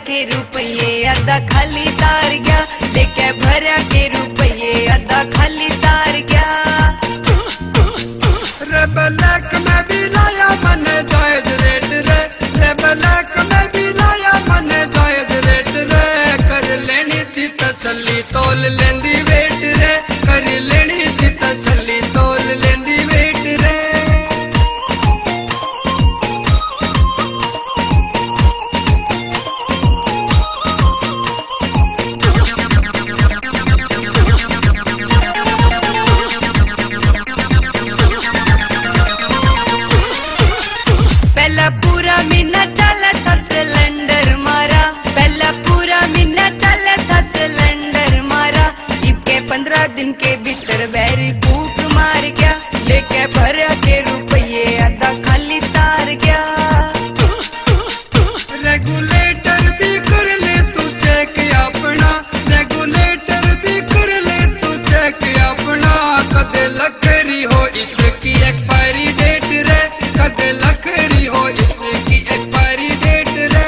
के रुपये आधा खाली तार गया, लेके भरा के रुपये आधा खाली तार गया। रे ब्लैक में भी लाया मने जायज रेट रे, रे ब्लैक में भी लाया मने जायज रेट रे। कर लेनी थी तसल्ली तोल लेंदी वेट रे, कर लेनी थी तसल्ली तोल लेंदी वेट रे। पहला पूरा महीना चला था सिलेंडर मारा, पहला पूरा महीना चला था सिलेंडर मारा। इब के 15 दिन के भीतर बैरी फूक मार गया, लेके भरा के रुपये आधा खाली तार गया। रेगुलेटर भी कर ले तू चेक अपना, रेगुलेटर भी कर ले तू चेक अपना। कदे लखरी हो इसकी एक्सपायरी डेट रे, कदे लखरी हो इसकी एक्सपायरी डेट रे।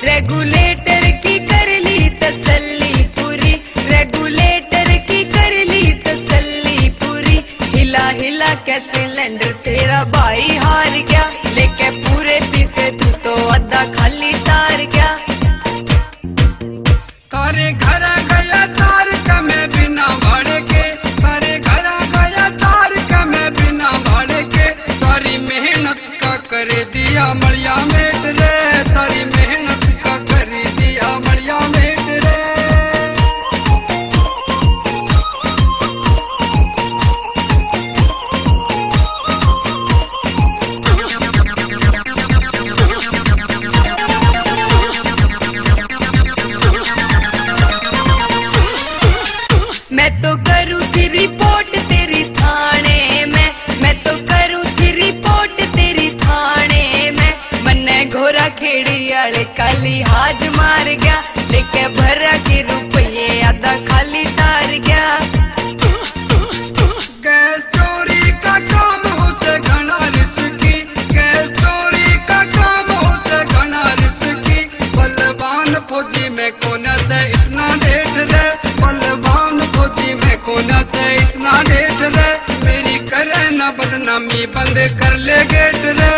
रेगुलेटर की कर ली तसल्ली पूरी, रेगुलेटर की कर ली तसल्ली पूरी। हिला हिला के सिलेंडर तेरा भाई हार गया, लेके पूरे पीसे तू तो आधा खाली तार गया। तारे घर गया तार का मैं बिना भाड़े के, तारे घर गया तार का मैं बिना भाड़े के। सारी मेहनत का कर दिया मड़िया मेट रे, सारी मेहनत का कर दिया मड़िया मेट रे। मैं तो करूँ थी रिपोर्ट तेरी थाने में, मैं तो करूँ थी रिपोर्ट तेरी थाने में। मन्ने घोरा खेड़ी आले काली हाज मार गया, लेके भरा के रुपये आधा खाली तार गया। गैस चोरी का काम हो से घना रिस्की, गैस चोरी का काम हो से घना रिस्की। बलवान फौजी में कोने से इतना डेट रे, बलवान फौजी में कोने से इतना डेट रे। मेरी करे ना बदनामी बंद कर ले गेट रे,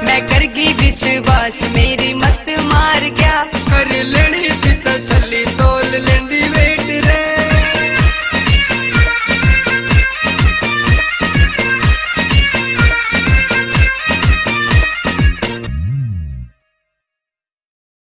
मैं करगी विश्वास मेरी मत मार गया। कर लेनी थी तसल्ली